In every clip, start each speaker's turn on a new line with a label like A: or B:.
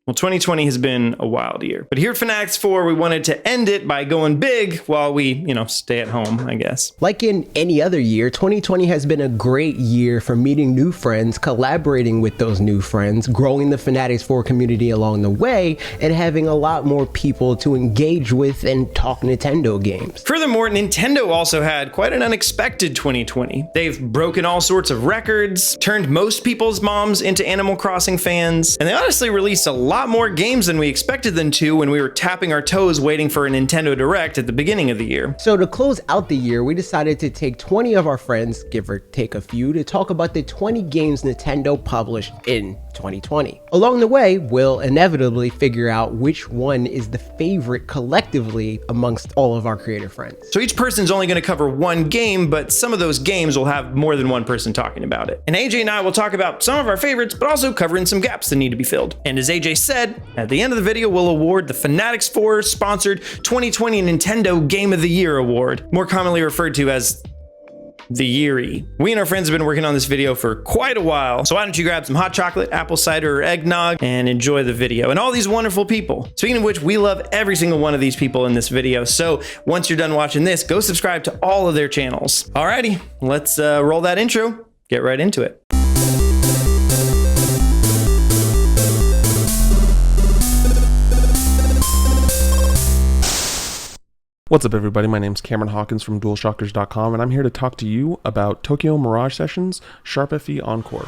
A: Well, 2020 has been a wild year, but here at fanatixfour, we wanted to end it by going big while we, stay at home, I guess.
B: Like in any other year, 2020 has been a great year for meeting new friends, collaborating with those new friends, growing the fanatixfour community along the way, and having a lot more people to engage with and talk Nintendo games.
A: Furthermore, Nintendo also had quite an unexpected 2020. They've broken all sorts of records, turned most people's moms into Animal Crossing fans, and they honestly released a lot more games than we expected them to when we were tapping our toes waiting for a Nintendo Direct at the beginning of the year.
B: So to close out the year, we decided to take 20 of our friends, give or take a few, to talk about the 20 games Nintendo published in 2020. Along the way, we'll inevitably figure out which one is the favorite collectively amongst all of our creator friends.
A: So each person's only going to cover one game, but some of those games will have more than one person talking about it. And AJ and I will talk about some of our favorites, but also covering some gaps that need to be filled. And as AJ said, at the end of the video, we'll award the fanatixfour sponsored 2020 Nintendo Game of the Year Award, more commonly referred to as the Yeary. We and our friends have been working on this video for quite a while, so why don't you grab some hot chocolate, apple cider, or eggnog, and enjoy the video. And all these wonderful people. Speaking of which, we love every single one of these people in this video, so once you're done watching this, go subscribe to all of their channels. Alrighty, let's roll that intro, get right into it.
C: What's up, everybody? My name's Cameron Hawkins from DualShockers.com, and I'm here to talk to you about Tokyo Mirage Sessions Sharp FE Encore.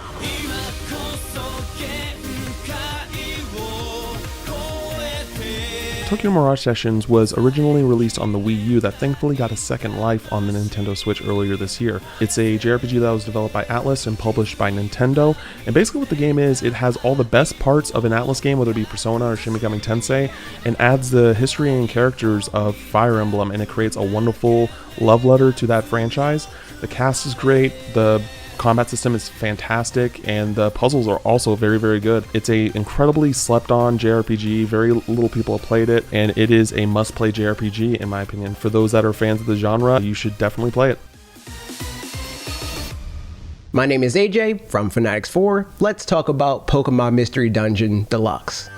C: Tokyo Mirage Sessions was originally released on the Wii U that thankfully got a second life on the Nintendo Switch earlier this year. It's a JRPG that was developed by Atlus and published by Nintendo, and basically what the game is, it has all the best parts of an Atlus game, whether it be Persona or Shin Megami Tensei, and adds the history and characters of Fire Emblem, and it creates a wonderful love letter to that franchise. The cast is great, the combat system is fantastic, and the puzzles are also very, very good. It's a incredibly slept on JRPG. Very little people have played it, and it is a must play JRPG in my opinion. For those that are fans of the genre, you should definitely play it.
B: My name is AJ from fanatixfour. Let's talk about Pokemon Mystery Dungeon Deluxe.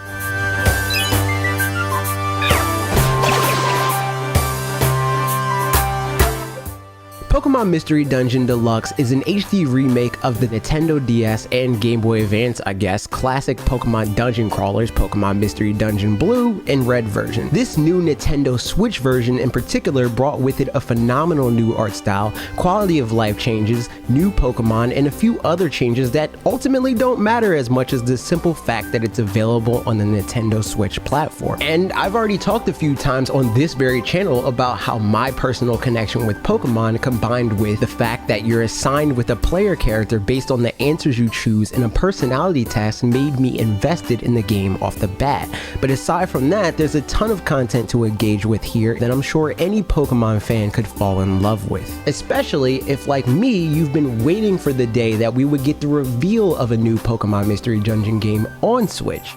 B: Pokemon Mystery Dungeon Deluxe is an HD remake of the Nintendo DS and Game Boy Advance, classic Pokemon dungeon crawlers, Pokemon Mystery Dungeon Blue and Red version. This new Nintendo Switch version in particular brought with it a phenomenal new art style, quality of life changes, new Pokemon, and a few other changes that ultimately don't matter as much as the simple fact that it's available on the Nintendo Switch platform. And I've already talked a few times on this very channel about how my personal connection with Pokemon combined with the fact that you're assigned with a player character based on the answers you choose and a personality test made me invested in the game off the bat. But aside from that, there's a ton of content to engage with here that I'm sure any Pokemon fan could fall in love with. Especially if, like me, you've been waiting for the day that we would get the reveal of a new Pokemon Mystery Dungeon game on Switch.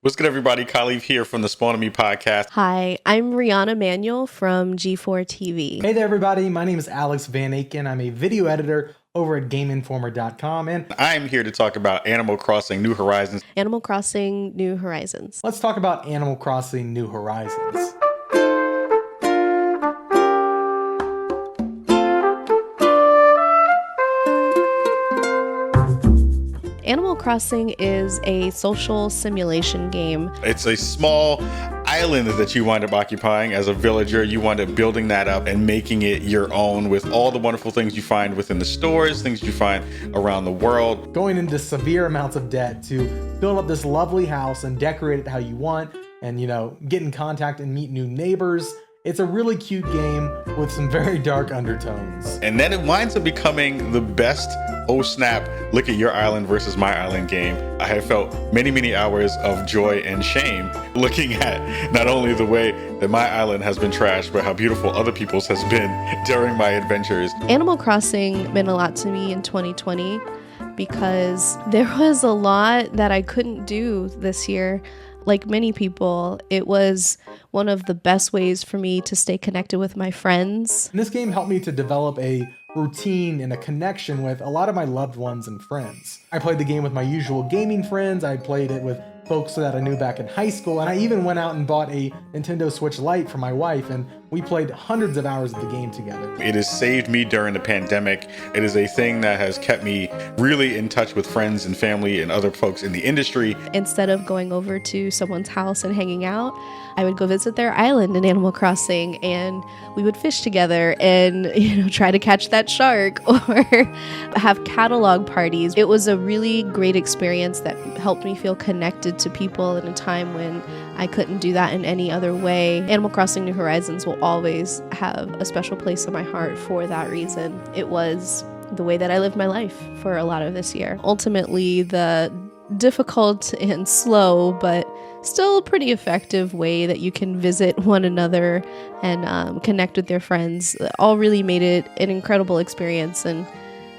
D: What's good, everybody? Khalif here from the Spawn of Me podcast.
E: Hi, I'm Rihanna Manuel from G4 TV.
F: Hey there, everybody. My name is Alex Van Aken. I'm a video editor over at GameInformer.com, and
D: I'm here to talk about Animal Crossing New Horizons.
E: Animal Crossing New Horizons.
F: let's talk about Animal Crossing New Horizons.
E: Animal Crossing is a social simulation game.
D: It's a small island that you wind up occupying as a villager. You wind up building that up and making it your own with all the wonderful things you find within the stores, things you find around the world.
F: Going into severe amounts of debt to build up this lovely house and decorate it how you want, and get in contact and meet new neighbors. It's a really cute game with some very dark undertones.
D: And then it winds up becoming the best oh snap, look at your island versus my island game. I have felt many, many hours of joy and shame looking at not only the way that my island has been trashed, but how beautiful other people's has been during my adventures.
E: Animal Crossing meant a lot to me in 2020 because there was a lot that I couldn't do this year. Like many people, it was one of the best ways for me to stay connected with my friends.
F: And this game helped me to develop a routine and a connection with a lot of my loved ones and friends. I played the game with my usual gaming friends. I played it with folks that I knew back in high school, and I even went out and bought a Nintendo Switch Lite for my wife, and we played hundreds of hours of the game together.
D: It has saved me during the pandemic. It is a thing that has kept me really in touch with friends and family and other folks in the industry.
E: Instead of going over to someone's house and hanging out, I would go visit their island in Animal Crossing, and we would fish together and, try to catch that shark or have catalog parties. It was a really great experience that helped me feel connected to people in a time when I couldn't do that in any other way. Animal Crossing New Horizons will always have a special place in my heart for that reason. It was the way that I lived my life for a lot of this year. Ultimately, the difficult and slow, but still pretty effective way that you can visit one another and connect with your friends all really made it an incredible experience. And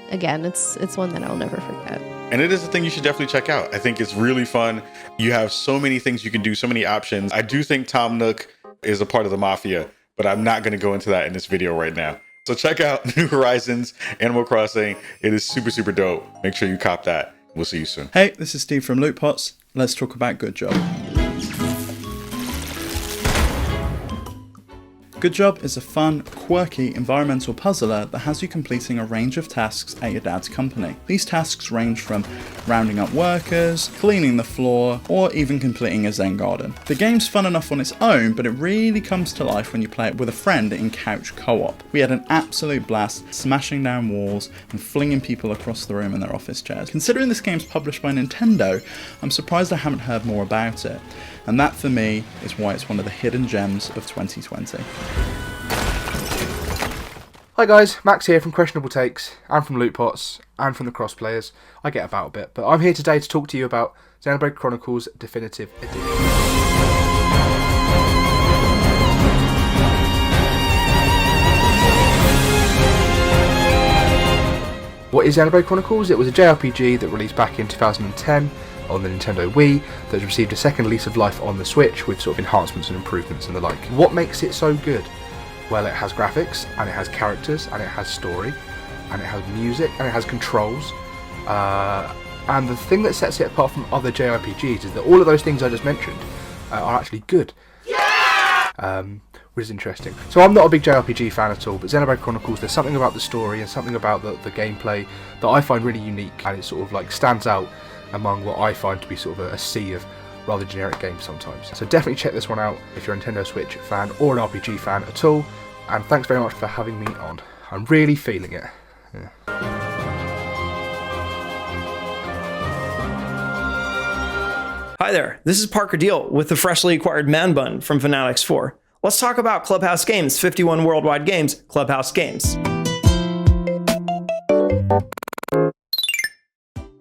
E: again, it's one that I'll never forget.
D: And it is a thing you should definitely check out. I think it's really fun. You have so many things you can do, so many options. I do think Tom Nook is a part of the mafia, but I'm not going to go into that in this video right now. So check out New Horizons, Animal Crossing. It is super, super dope. Make sure you cop that. We'll see you soon.
G: Hey, this is Steve from Loot Pots. Let's talk about Good Job. Good Job is a fun, quirky environmental puzzler that has you completing a range of tasks at your dad's company. These tasks range from rounding up workers, cleaning the floor, or even completing a Zen garden. The game's fun enough on its own, but it really comes to life when you play it with a friend in couch co-op. We had an absolute blast smashing down walls and flinging people across the room in their office chairs. Considering this game's published by Nintendo, I'm surprised I haven't heard more about it. And that for me is why it's one of the hidden gems of 2020.
H: Hi guys, Max here from Questionable Takes, and from Loot Pots, and from the Crossplayers. I get about a bit, but I'm here today to talk to you about Xenoblade Chronicles Definitive Edition. What is Xenoblade Chronicles? It was a JRPG that released back in 2010 on the Nintendo Wii that's received a second lease of life on the Switch with sort of enhancements and improvements and the like. What makes it so good? Well, it has graphics, and it has characters, and it has story, and it has music, and it has controls. And the thing that sets it apart from other JRPGs is that all of those things I just mentioned are actually good. Which is interesting. So I'm not a big JRPG fan at all, but Xenoblade Chronicles, there's something about the story and something about the gameplay that I find really unique, and it sort of like stands out among what I find to be sort of a sea of rather generic games sometimes. So definitely check this one out if you're a Nintendo Switch fan or an RPG fan at all, and thanks very much for having me on. I'm really feeling it. Yeah.
A: Hi there, this is Parker Deal with the freshly acquired Man Bun from fanatixfour. Let's talk about Clubhouse Games, 51 worldwide games, Clubhouse Games.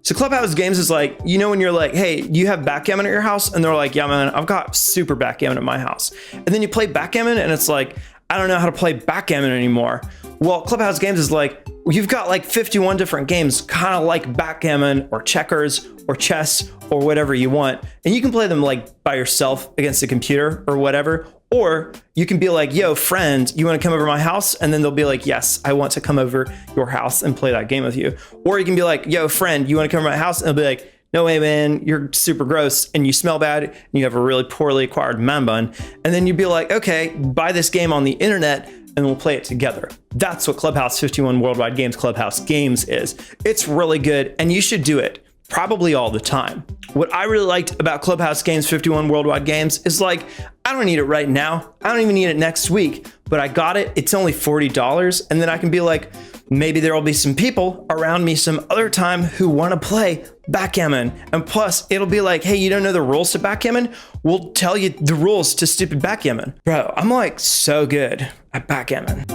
A: So Clubhouse Games is like, when you're like, hey, you have backgammon at your house? And they're like, yeah, man, I've got super backgammon at my house. And then you play backgammon and it's like, I don't know how to play backgammon anymore. Well, Clubhouse Games is like, you've got like 51 different games, kind of like backgammon or checkers or chess or whatever you want. And you can play them like by yourself against a computer or whatever. Or you can be like, yo, friend, you want to come over to my house? And then they'll be like, yes, I want to come over your house and play that game with you. Or you can be like, yo, friend, you want to come over to my house? And they'll be like, no way, man, you're super gross and you smell bad and you have a really poorly acquired man bun. And then you'd be like, okay, buy this game on the internet and we'll play it together. That's what Clubhouse 51 Worldwide Games Clubhouse Games is. It's really good and you should do it. Probably all the time. What I really liked about Clubhouse Games 51 Worldwide Games is like, I don't need it right now. I don't even need it next week, but I got it. It's only $40. And then I can be like, maybe there will be some people around me some other time who want to play backgammon. And plus it'll be like, hey, you don't know the rules to backgammon? We'll tell you the rules to stupid backgammon. Bro, I'm like so good at backgammon.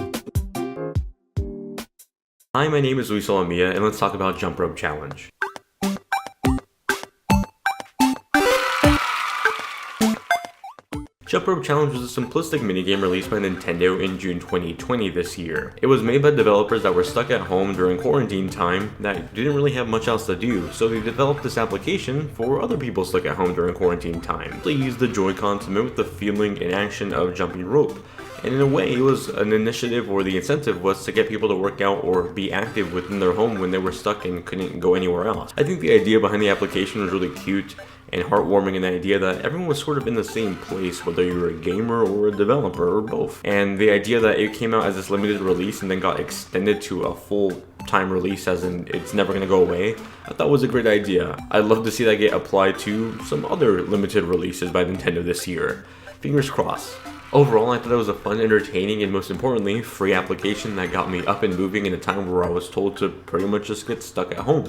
I: Hi, my name is Luis Olamia, and let's talk about Jump Rope Challenge. Jump Rope Challenge was a simplistic minigame released by Nintendo in June 2020 this year. It was made by developers that were stuck at home during quarantine time that didn't really have much else to do, so they developed this application for other people stuck at home during quarantine time. They used the Joy-Con to mimic the feeling and action of jumping rope. And in a way, it was an initiative, or the incentive was to get people to work out or be active within their home when they were stuck and couldn't go anywhere else. I think the idea behind the application was really cute and heartwarming, in the idea that everyone was sort of in the same place, whether you were a gamer or a developer or both. And the idea that it came out as this limited release and then got extended to a full-time release, as in it's never going to go away, I thought was a great idea. I'd love to see that get applied to some other limited releases by Nintendo this year. Fingers crossed. Overall, I thought it was a fun, entertaining, and most importantly, free application that got me up and moving in a time where I was told to pretty much just get stuck at home.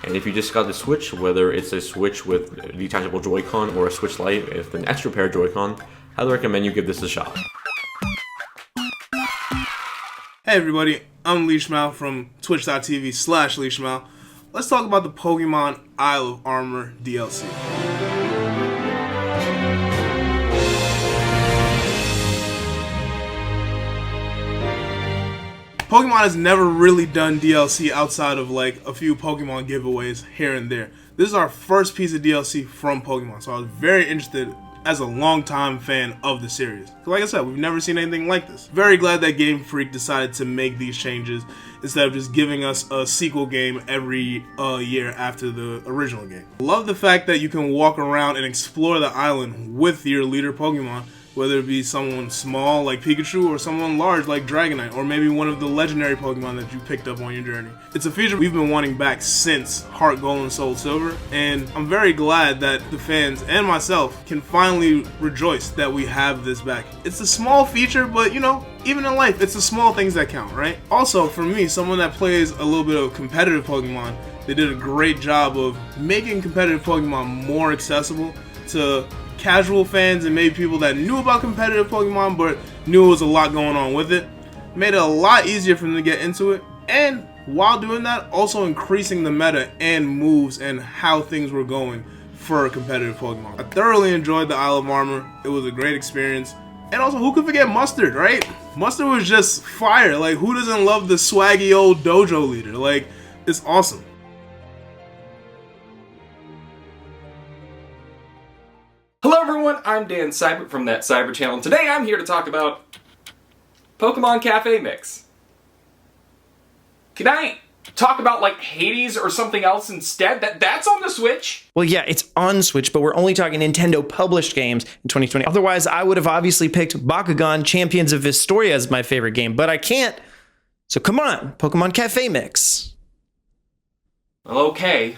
I: And if you just got the Switch, whether it's a Switch with detachable Joy-Con or a Switch Lite with an extra pair of Joy-Con, I'd recommend you give this a shot.
J: Hey everybody, I'm Leishmau from twitch.tv/Leishmau. Let's talk about the Pokemon Isle of Armor DLC. Pokemon has never really done DLC outside of like a few Pokemon giveaways here and there. This is our first piece of DLC from Pokemon, so I was very interested as a longtime fan of the series. Like I said, we've never seen anything like this. Very glad that Game Freak decided to make these changes instead of just giving us a sequel game every year after the original game. Love the fact that you can walk around and explore the island with your leader Pokemon, whether it be someone small like Pikachu or someone large like Dragonite, or maybe one of the legendary Pokemon that you picked up on your journey. It's a feature we've been wanting back since Heart Gold and Soul Silver, and I'm very glad that the fans and myself can finally rejoice that we have this back. It's a small feature, but you know, even in life, it's the small things that count, right? Also, for me, someone that plays a little bit of competitive Pokemon, they did a great job of making competitive Pokemon more accessible to casual fans and maybe people that knew about competitive Pokemon but knew there was a lot going on with it. Made it a lot easier for them to get into it, and while doing that, also increasing the meta and moves and how things were going for competitive Pokemon. I thoroughly enjoyed the Isle of Armor. It was a great experience. And also, who could forget Mustard, right? Mustard was just fire. Like, who doesn't love the swaggy old dojo leader? Like, it's awesome.
K: Hello everyone, I'm Dan Seibert from that Cyber Channel, and today I'm here to talk about Pokemon Cafe Mix. Can I talk about like Hades or something else instead? That's on the Switch?
A: Well, yeah, it's on Switch, but we're only talking Nintendo published games in 2020. Otherwise, I would have obviously picked Bakugan Champions of Historia as my favorite game, but I can't. So come on, Pokemon Cafe Mix.
K: Well, okay.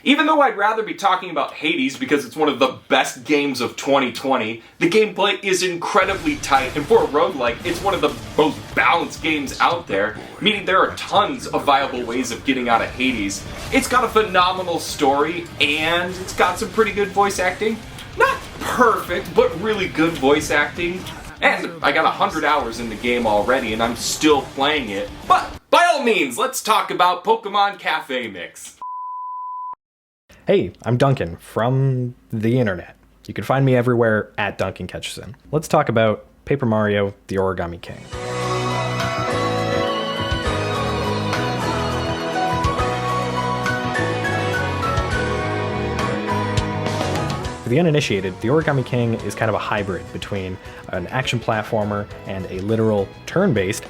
K: Even though I'd rather be talking about Hades because it's one of the best games of 2020, the gameplay is incredibly tight, and for a roguelike, it's one of the most balanced games out there, meaning there are tons of viable ways of getting out of Hades. It's got a phenomenal story, and it's got some pretty good voice acting. Not perfect, but really good voice acting. And I got 100 hours in the game already, and I'm still playing it. But, by all means, let's talk about Pokemon Cafe Mix.
L: Hey, I'm Duncan from the internet. You can find me everywhere at Duncan Ketchison. Let's talk about Paper Mario, the Origami King. For the uninitiated, the Origami King is kind of a hybrid between an action platformer and a literal turn-based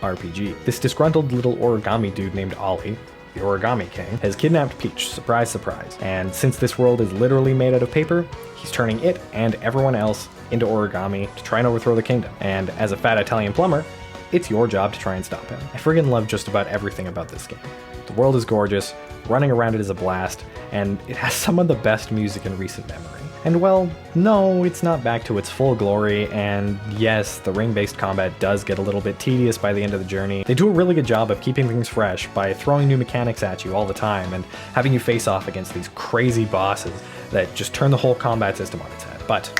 L: RPG. This disgruntled little origami dude named Ollie, the Origami King, has kidnapped Peach, surprise, surprise. And since this world is literally made out of paper, he's turning it and everyone else into origami to try and overthrow the kingdom. And as a fat Italian plumber, it's your job to try and stop him. I friggin' love just about everything about this game. The world is gorgeous, running around it is a blast, and it has some of the best music in recent memory. And well, no, it's not back to its full glory, and yes, the ring-based combat does get a little bit tedious by the end of the journey. They do a really good job of keeping things fresh by throwing new mechanics at you all the time and having you face off against these crazy bosses that just turn the whole combat system on its head. But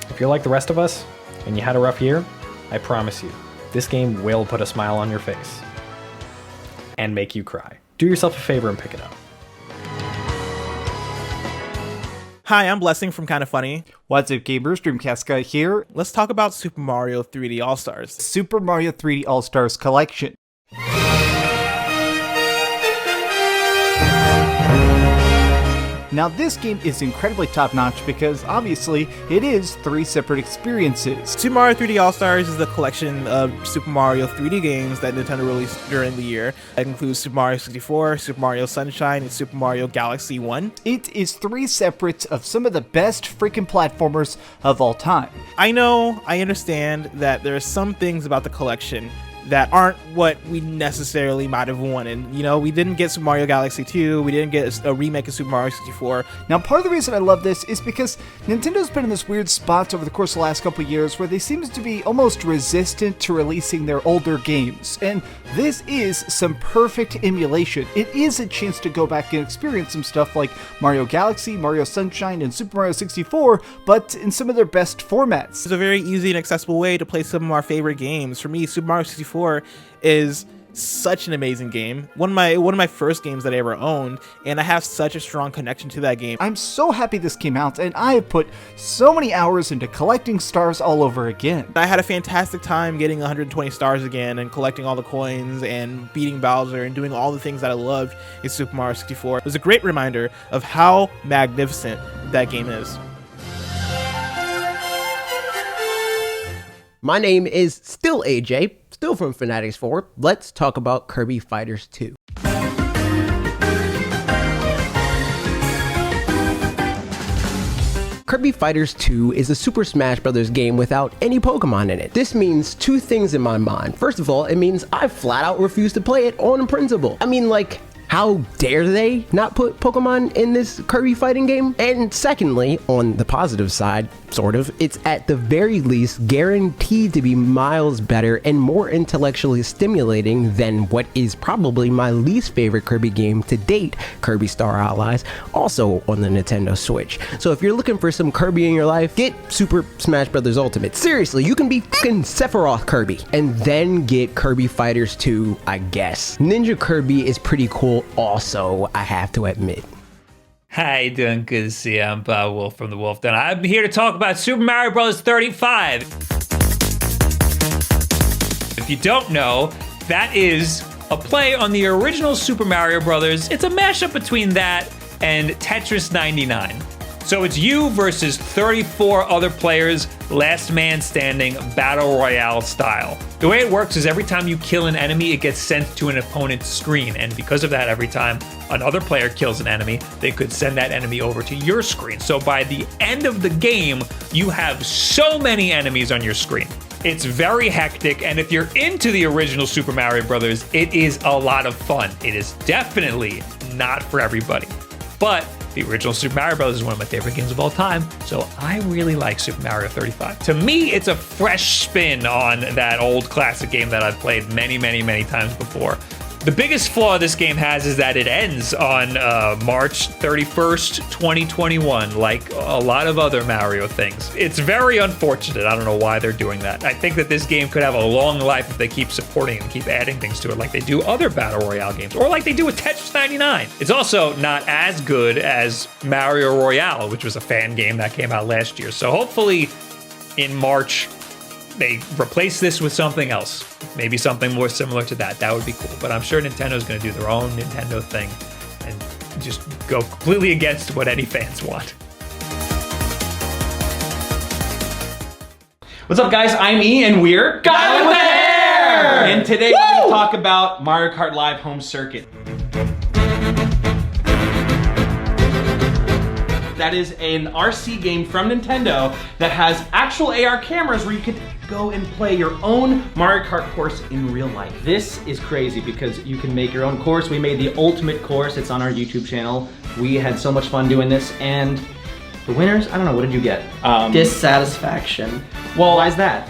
L: if you're like the rest of us, and you had a rough year, I promise you, this game will put a smile on your face and make you cry. Do yourself a favor and pick it up.
M: Hi, I'm Blessing from Kinda Funny.
N: What's up, gamers? Dreamcast Guy here.
M: Let's talk about Super Mario 3D All-Stars.
N: Super Mario 3D All-Stars Collection. Now this game is incredibly top-notch because obviously it is 3 separate experiences.
M: Super Mario 3D All-Stars is the collection of Super Mario 3D games that Nintendo released during the year. That includes Super Mario 64, Super Mario Sunshine, and Super Mario Galaxy 1.
N: It is 3 separates of some of the best freaking platformers of all time.
M: I know, I understand that there are some things about the collection that aren't what we necessarily might have wanted. You know, we didn't get Super Mario Galaxy 2, we didn't get a remake of Super Mario 64.
N: Now, part of the reason I love this is because Nintendo's been in this weird spot over the course of the last couple of years where they seem to be almost resistant to releasing their older games, and this is some perfect emulation. It is a chance to go back and experience some stuff like Mario Galaxy, Mario Sunshine, and Super Mario 64, but in some of their best formats.
M: It's a very easy and accessible way to play some of our favorite games. For me, Super Mario 64 is such an amazing game. One of my first games that I ever owned, and I have such a strong connection to that game.
N: I'm so happy this came out, and I have put so many hours into collecting stars all over again.
M: I had a fantastic time getting 120 stars again and collecting all the coins and beating Bowser and doing all the things that I loved in Super Mario 64. It was a great reminder of how magnificent that game is.
B: My name is still AJ, still from fanatixfour. Let's talk about Kirby Fighters 2. Kirby Fighters 2 is a Super Smash Bros. Game without any Pokemon in it. This means 2 things in my mind. First of all, it means I flat out refuse to play it on principle. I mean, like, how dare they not put Pokemon in this Kirby fighting game? And secondly, on the positive side, sort of, it's at the very least guaranteed to be miles better and more intellectually stimulating than what is probably my least favorite Kirby game to date, Kirby Star Allies, also on the Nintendo Switch. So if you're looking for some Kirby in your life, get Super Smash Bros. Ultimate. Seriously, you can be fucking Sephiroth Kirby. And then get Kirby Fighters 2, I guess. Ninja Kirby is pretty cool also, I have to admit.
O: How you doing? Good to see you. I'm Bob Wolf from the Wolf Den. I'm here to talk about Super Mario Bros. 35. If you don't know, that is a play on the original Super Mario Bros. It's a mashup between that and Tetris 99. So it's you versus 34 other players, last man standing, battle royale style. The way it works is every time you kill an enemy, it gets sent to an opponent's screen. And because of that, every time another player kills an enemy, they could send that enemy over to your screen. So by the end of the game, you have so many enemies on your screen. It's very hectic, and if you're into the original Super Mario Bros., it is a lot of fun. It is definitely not for everybody. But the original Super Mario Bros. Is one of my favorite games of all time, so I really like Super Mario 35. To me, it's a fresh spin on that old classic game that I've played many, many, many times before. The biggest flaw this game has is that it ends on March 31st, 2021, like a lot of other Mario things. It's very unfortunate. I don't know why they're doing that. I think that this game could have a long life if they keep supporting and keep adding things to it like they do other Battle Royale games, or like they do with Tetris 99. It's also not as good as Mario Royale, which was a fan game that came out last year. So hopefully in March, they replace this with something else. Maybe something more similar to that. That would be cool. But I'm sure Nintendo's going to do their own Nintendo thing and just go completely against what any fans want.
P: What's up, guys? I'm E, and we're Guy with the Hair! And today we're going to talk about Mario Kart Live Home Circuit. That is an RC game from Nintendo that has actual AR cameras where you can go and play your own Mario Kart course in real life. This is crazy because you can make your own course. We made the ultimate course. It's on our YouTube channel. We had so much fun doing this, and the winners, I don't know, what did you get?
Q: Dissatisfaction.
P: Well, why is that?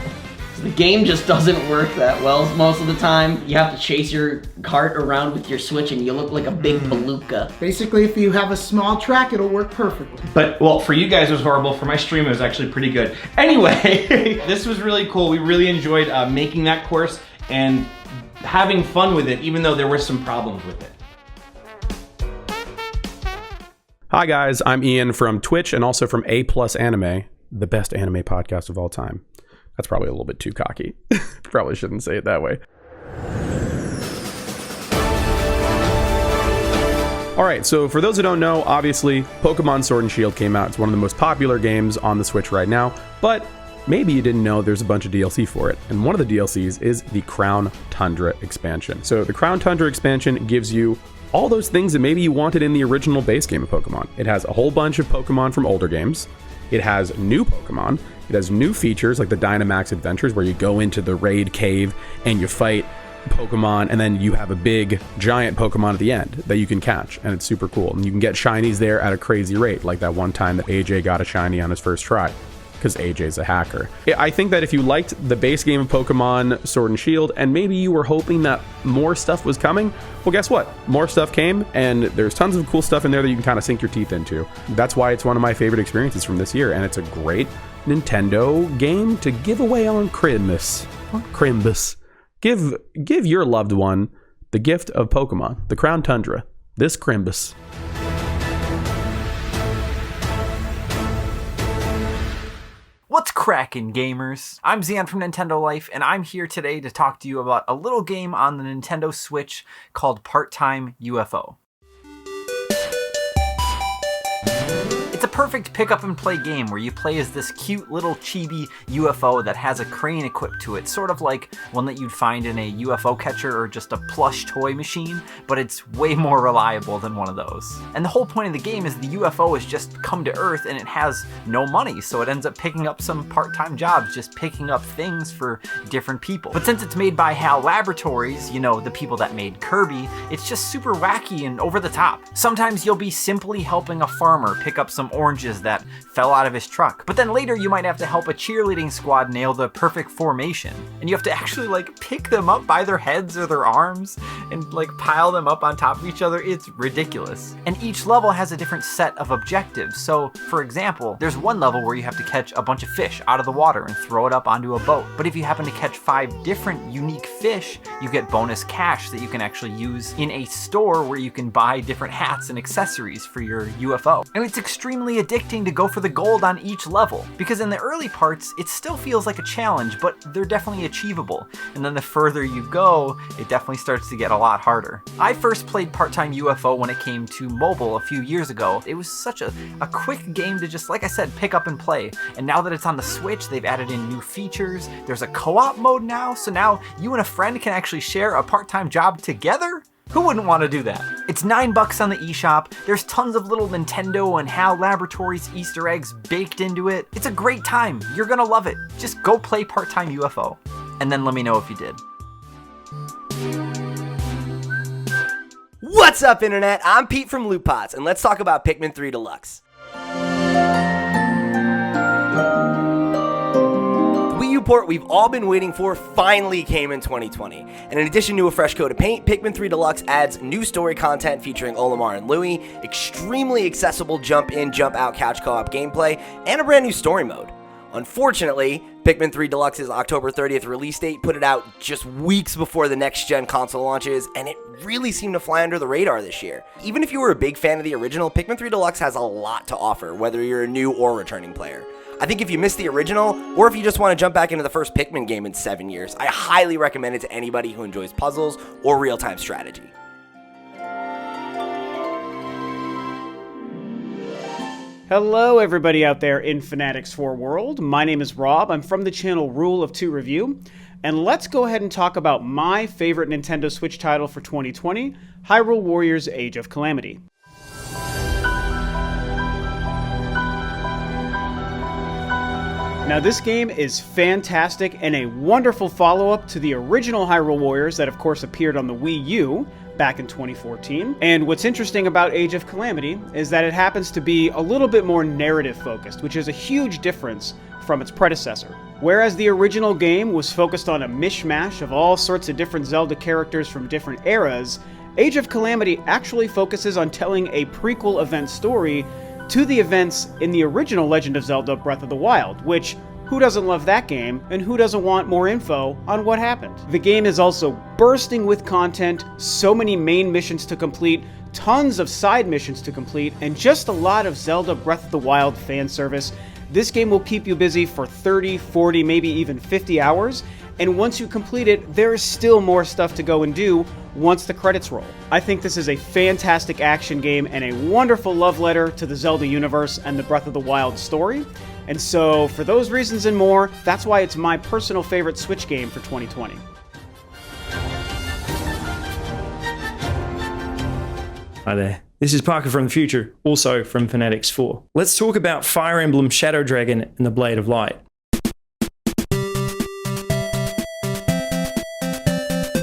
Q: The game just doesn't work that well most of the time. You have to chase your cart around with your Switch and you look like a big palooka.
R: Basically, if you have a small track, it'll work perfectly.
P: But, well, for you guys it was horrible. For my stream it was actually pretty good. Anyway, this was really cool. We really enjoyed making that course and having fun with it, even though there were some problems with it.
C: Hi guys, I'm Ian from Twitch and also from A+ Anime, the best anime podcast of all time. That's probably a little bit too cocky. Probably shouldn't say it that way.
S: Alright, so for those who don't know, obviously, Pokemon Sword and Shield came out. It's one of the most popular games on the Switch right now, but maybe you didn't know there's a bunch of DLC for it. And one of the DLCs is the Crown Tundra expansion. So the Crown Tundra expansion gives you all those things that maybe you wanted in the original base game of Pokemon. It has a whole bunch of Pokemon from older games. It has new Pokemon. It has new features like the Dynamax Adventures, where you go into the raid cave and you fight Pokemon, and then you have a big giant Pokemon at the end that you can catch, and it's super cool. And you can get shinies there at a crazy rate, like that one time that AJ got a shiny on his first try, because AJ's a hacker. I think that if you liked the base game of Pokemon Sword and Shield, and maybe you were hoping that more stuff was coming, well, guess what? More stuff came, and there's tons of cool stuff in there that you can kind of sink your teeth into. That's why it's one of my favorite experiences from this year, and it's a great Nintendo game to give away on Christmas. Give your loved one the gift of Pokemon, the Crown Tundra, this Crimbus.
T: What's crackin', gamers? I'm Zian from Nintendo Life, and I'm here today to talk to you about a little game on the Nintendo Switch called Time UFO. It's a perfect pick-up-and-play game where you play as this cute little chibi UFO that has a crane equipped to it, sort of like one that you'd find in a UFO catcher or just a plush toy machine, but it's way more reliable than one of those. And the whole point of the game is the UFO has just come to Earth and it has no money, so it ends up picking up some part-time jobs, just picking up things for different people. But since it's made by HAL Laboratories, you know, the people that made Kirby, it's just super wacky and over the top. Sometimes you'll be simply helping a farmer pick up some oranges that fell out of his truck. But then later you might have to help a cheerleading squad nail the perfect formation. And you have to actually like pick them up by their heads or their arms and like pile them up on top of each other. It's ridiculous. And each level has a different set of objectives. So for example, there's one level where you have to catch a bunch of fish out of the water and throw it up onto a boat. But if you happen to catch 5 different unique fish, you get bonus cash that you can actually use in a store where you can buy different hats and accessories for your UFO. And it's extremely addicting to go for the gold on each level, because in the early parts it still feels like a challenge, but they're definitely achievable, and then the further you go it definitely starts to get a lot harder. I first played Time UFO when it came to mobile a few years ago. It was such a quick game to just, like I said, pick up and play, and now that it's on the Switch they've added in new features. There's a co-op mode now, so now you and a friend can actually share a part-time job together. Who wouldn't want to do that? It's $9 on the eShop. There's tons of little Nintendo and HAL Laboratories Easter eggs baked into it. It's a great time. You're gonna love it. Just go play Time UFO, and then let me know if you did.
U: What's up, Internet? I'm Pete from Loot Pots, and let's talk about Pikmin 3 Deluxe. Port we've all been waiting for finally came in 2020, and in addition to a fresh coat of paint, Pikmin 3 Deluxe adds new story content featuring Olimar and Louie, extremely accessible jump in, jump out couch co-op gameplay, and a brand new story mode. Unfortunately, Pikmin 3 Deluxe's October 30th release date put it out just weeks before the next-gen console launches, and it really seemed to fly under the radar this year. Even if you were a big fan of the original, Pikmin 3 Deluxe has a lot to offer, whether you're a new or returning player. I think if you missed the original, or if you just want to jump back into the first Pikmin game in 7 years, I highly recommend it to anybody who enjoys puzzles or real-time strategy.
V: Hello everybody out there in fanatixfour world. My name is Rob. I'm from the channel Rule of 2 Review. And let's go ahead and talk about my favorite Nintendo Switch title for 2020, Hyrule Warriors Age of Calamity. Now this game is fantastic and a wonderful follow-up to the original Hyrule Warriors that of course appeared on the Wii U back in 2014. And what's interesting about Age of Calamity is that it happens to be a little bit more narrative focused, which is a huge difference from its predecessor. Whereas the original game was focused on a mishmash of all sorts of different Zelda characters from different eras, Age of Calamity actually focuses on telling a prequel event story to the events in the original Legend of Zelda Breath of the Wild, which, who doesn't love that game, and who doesn't want more info on what happened? The game is also bursting with content, so many main missions to complete, tons of side missions to complete, and just a lot of Zelda Breath of the Wild fan service This game will keep you busy for 30, 40, maybe even 50 hours, and once you complete it, there is still more stuff to go and do once the credits roll. I think this is a fantastic action game and a wonderful love letter to the Zelda universe and the Breath of the Wild story. And so, for those reasons and more, that's why it's my personal favorite Switch game for 2020.
A: Hi there. This is Parker from the future, also from fanatixfour. Let's talk about Fire Emblem Shadow Dragon and the Blade of Light.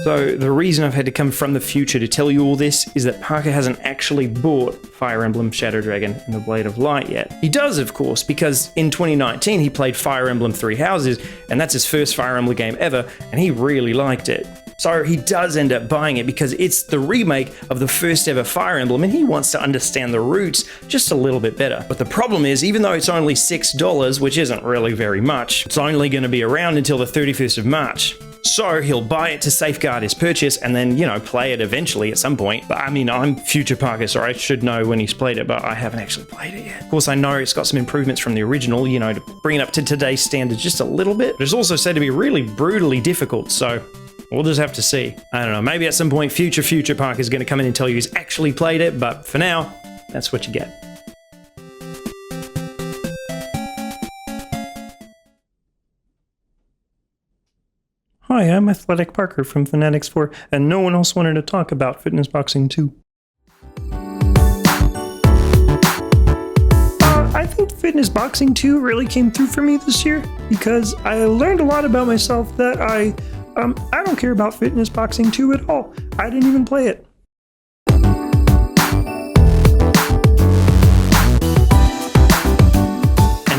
A: So the reason I've had to come from the future to tell you all this is that Parker hasn't actually bought Fire Emblem Shadow Dragon and the Blade of Light yet. He does, of course, because in 2019 he played Fire Emblem Three Houses, and that's his first Fire Emblem game ever, and he really liked it. So he does end up buying it because it's the remake of the first ever Fire Emblem, and he wants to understand the roots just a little bit better. But the problem is, even though it's only $6, which isn't really very much, it's only going to be around until the 31st of March. So he'll buy it to safeguard his purchase and then, play it eventually at some point. But I mean, I'm future Parker, so I should know when he's played it, but I haven't actually played it yet. Of course, I know it's got some improvements from the original, to bring it up to today's standards just a little bit. But it's also said to be really brutally difficult, so we'll just have to see. I don't know, maybe at some point future Parker is going to come in and tell you he's actually played it, but for now, that's what you get. Hi, I'm Athletic Parker from fanatixfour, and no one else wanted to talk about Fitness Boxing 2. I think Fitness Boxing 2 really came through for me this year, because I learned a lot about myself that I don't care about Fitness Boxing 2 at all. I didn't even play it.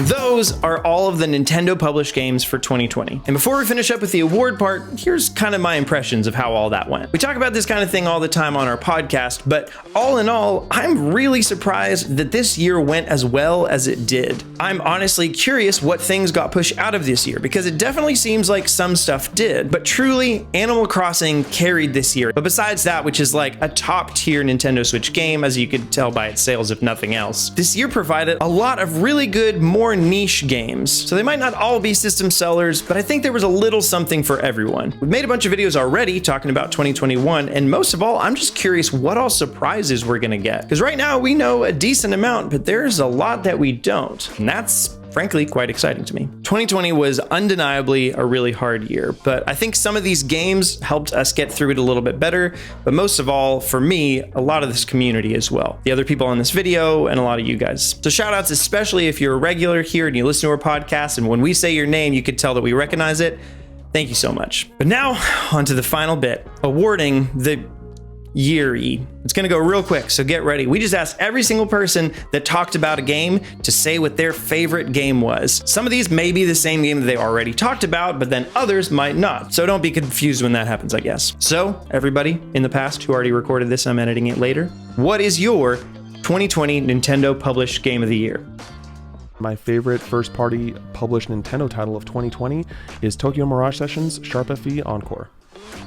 A: Those are all of the Nintendo published games for 2020. And before we finish up with the award part, here's kind of my impressions of how all that went. We talk about this kind of thing all the time on our podcast, but all in all, I'm really surprised that this year went as well as it did. I'm honestly curious what things got pushed out of this year, because it definitely seems like some stuff did, but truly, Animal Crossing carried this year. But besides that, which is like a top tier Nintendo Switch game, as you could tell by its sales if nothing else, this year provided a lot of really good, more niche games. So they might not all be system sellers, but I think there was a little something for everyone. We've made a bunch of videos already talking about 2021, and most of all, I'm just curious what all surprises we're gonna get. Because right now we know a decent amount, but there's a lot that we don't. And that's frankly quite exciting to me. 2020 was undeniably a really hard year, but I think some of these games helped us get through it a little bit better, but most of all, for me, a lot of this community as well. The other people on this video and a lot of you guys. So shout outs, especially if you're a regular here and you listen to our podcast, and when we say your name, you could tell that we recognize it. Thank you so much. But now, on to the final bit, awarding the year-y. It's gonna go real quick, so get ready. We just asked every single person that talked about a game to say what their favorite game was. Some of these may be the same game that they already talked about, but then others might not. So don't be confused when that happens, I guess. So, everybody in the past who already recorded this, I'm editing it later. What is your 2020 Nintendo published game of the year?
C: My favorite first-party published Nintendo title of 2020 is Tokyo Mirage Sessions Sharp FE Encore.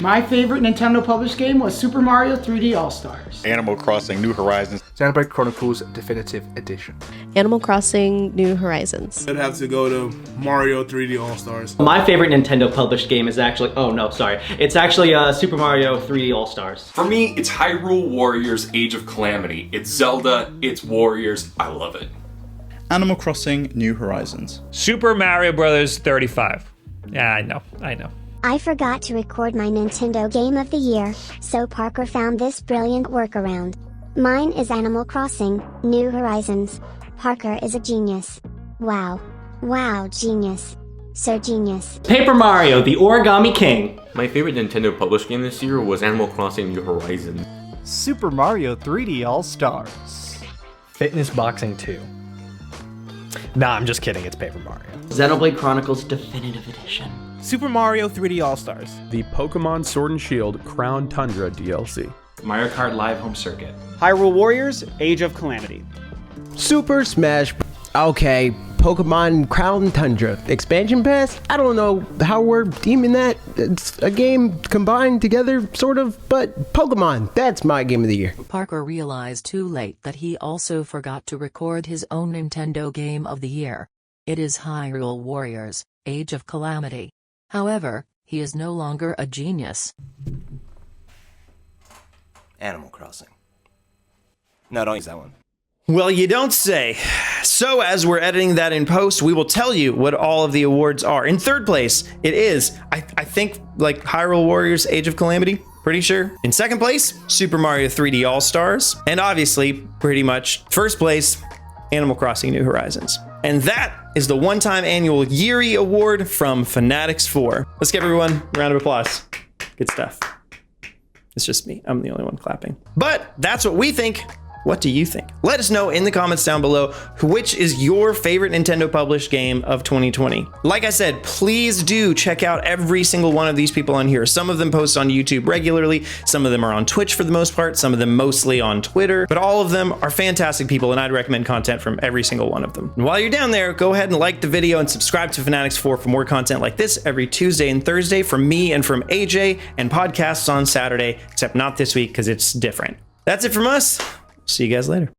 R: My favorite Nintendo published game was Super Mario 3D All-Stars.
D: Animal Crossing New Horizons.
H: Xenoblade Chronicles Definitive Edition.
E: Animal Crossing New Horizons.
J: I'd have to go to Mario 3D All-Stars.
P: My favorite Nintendo published game is actually, it's actually Super Mario 3D All-Stars.
K: For me, it's Hyrule Warriors Age of Calamity. It's Zelda, it's Warriors, I love it.
G: Animal Crossing New Horizons.
O: Super Mario Brothers 35. Yeah, I know.
F: I forgot to record my Nintendo Game of the Year, so Parker found this brilliant workaround. Mine is Animal Crossing New Horizons. Parker is a genius. Wow, genius. So genius.
P: Paper Mario, the Origami King.
I: My favorite Nintendo published game this year was Animal Crossing New Horizons.
N: Super Mario 3D All-Stars.
L: Fitness Boxing 2. Nah, I'm just kidding, it's Paper Mario.
Q: Xenoblade Chronicles Definitive Edition.
M: Super Mario 3D All-Stars.
S: The Pokemon Sword and Shield Crown Tundra DLC.
P: Mario Kart Live Home Circuit.
V: Hyrule Warriors Age of Calamity.
B: Super Smash. Okay, Pokemon Crown Tundra expansion pass. I don't know how we're deeming that. It's a game combined together, sort of, but Pokemon, that's my game of the year.
W: Parker realized too late that he also forgot to record his own Nintendo Game of the Year.
T: It is Hyrule Warriors, Age of Calamity. However, he is no longer a genius.
U: Animal Crossing. No, don't use that one.
A: Well, you don't say. So as we're editing that in post, we will tell you what all of the awards are. In third place, it is, I think, like Hyrule Warriors Age of Calamity, pretty sure. In second place, Super Mario 3D All-Stars. And obviously, pretty much first place, Animal Crossing New Horizons. And that is the one-time annual Yuri Award from fanatixfour. Let's give everyone a round of applause. Good stuff. It's just me. I'm the only one clapping. But that's what we think. What do you think? Let us know in the comments down below which is your favorite Nintendo published game of 2020. Like I said, please do check out every single one of these people on here. Some of them post on YouTube regularly, some of them are on Twitch for the most part, some of them mostly on Twitter, but all of them are fantastic people and I'd recommend content from every single one of them. And while you're down there, go ahead and like the video and subscribe to fanatixfour for more content like this every Tuesday and Thursday from me and from AJ, and podcasts on Saturday, except not this week because it's different. That's it from us. See you guys later.